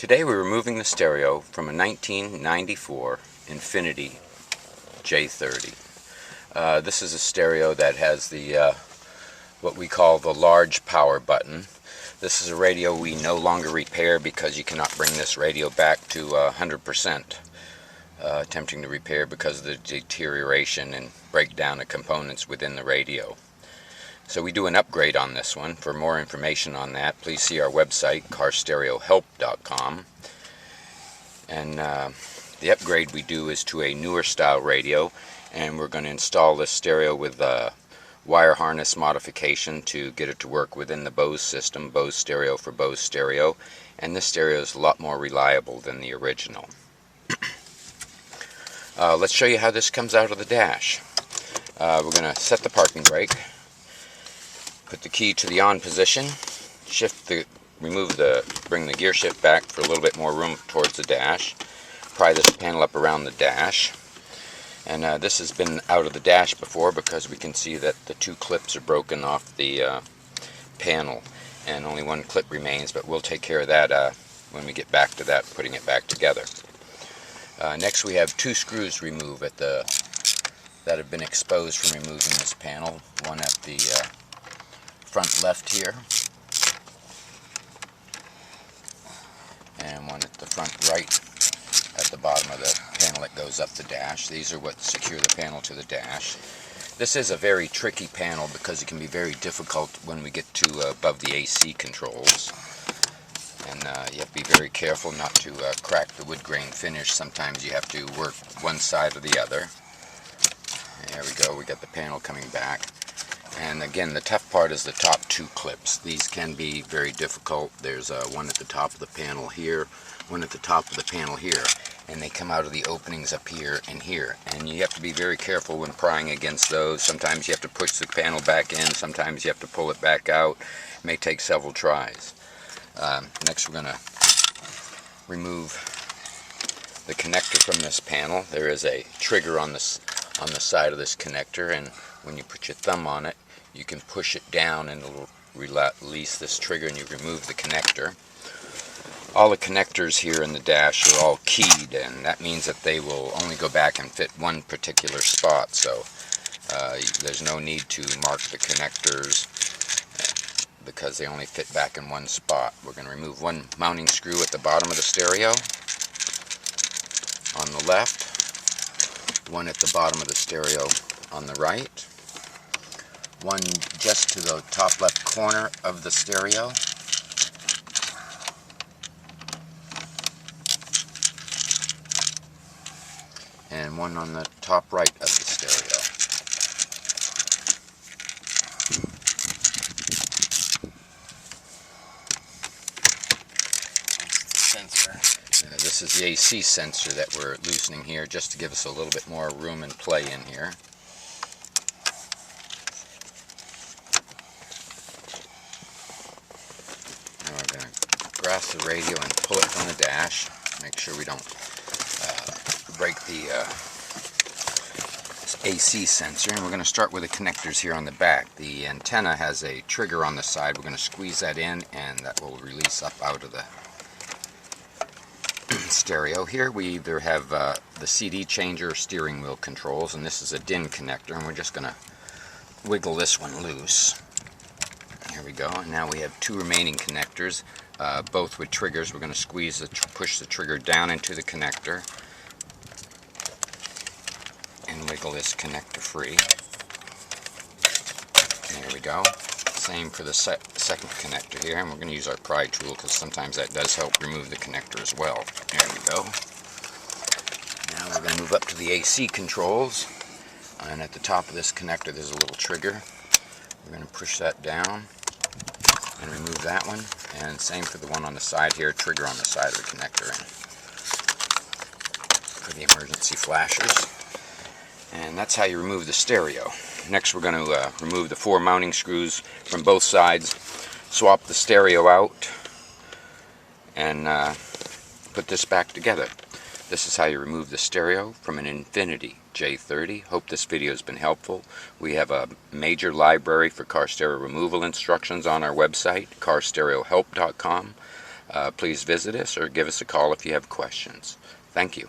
Today we're removing the stereo from a 1994 Infiniti J30. This is a stereo that has the what we call the large power button. This is a radio we no longer repair because you cannot bring this radio back to 100%. Attempting to repair because of the deterioration and breakdown of components within the radio. So we do an upgrade on this one. For more information on that, please see our website, carstereohelp.com. And the upgrade we do is to a newer style radio, and we're going to install this stereo with a wire harness modification to get it to work within the Bose system, Bose stereo for Bose stereo, and this stereo is a lot more reliable than the original. Let's show you how this comes out of the dash. We're going to set the parking brake. Put the key to the on position, bring the gear shift back for a little bit more room towards the dash. Pry this panel up around the dash. And this has been out of the dash before because we can see that the two clips are broken off the panel and only one clip remains, but we'll take care of that when we get back to that, putting it back together. Next we have two screws removed that have been exposed from removing this panel. One at the front left here, and one at the front right at the bottom of the panel that goes up the dash. These are what secure the panel to the dash. This is a very tricky panel because it can be very difficult when we get to above the AC controls, and you have to be very careful not to crack the wood grain finish. Sometimes you have to work one side or the other. There we go, we got the panel coming back. And again, the tough part is the top two clips. These can be very difficult. There's one at the top of the panel here, one at the top of the panel here, and they come out of the openings up here and here. And you have to be very careful when prying against those. Sometimes you have to push the panel back in, sometimes you have to pull it back out. It may take several tries. Next we're going to remove the connector from this panel. There is a trigger on the side of this connector, and when you put your thumb on it, you can push it down and it will release this trigger and you remove the connector. All the connectors here in the dash are all keyed, and that means that they will only go back and fit one particular spot, so there's no need to mark the connectors because they only fit back in one spot. We're going to remove one mounting screw at the bottom of the stereo on the left, one at the bottom of the stereo on the right, one just to the top left corner of the stereo, and one on the top right of the stereo. This is the AC sensor that we're loosening here just to give us a little bit more room and play in here. Now we're going to grasp the radio and pull it from the dash. Make sure we don't break the AC sensor. And we're going to start with the connectors here on the back. The antenna has a trigger on the side. We're going to squeeze that in, and that will release up out of the stereo. Here we either have the CD changer or steering wheel controls, and this is a DIN connector, and we're just going to wiggle this one loose. Here we go, and now we have two remaining connectors, both with triggers. We're going to push the trigger down into the connector and wiggle this connector free. There we go. Same for the second connector here, and we're going to use our pry tool because sometimes that does help remove the connector as well. There we go. Now we're going to move up to the AC controls, and at the top of this connector there's a little trigger. We're going to push that down and remove that one, and same for the one on the side here, trigger on the side of the connector, and for the emergency flashers. And that's how you remove the stereo. Next we're going to remove the four mounting screws from both sides, swap the stereo out, and put this back together. This is how you remove the stereo from an Infiniti J30. Hope this video has been helpful. We have a major library for car stereo removal instructions on our website, carstereohelp.com. Please visit us or give us a call if you have questions. Thank you.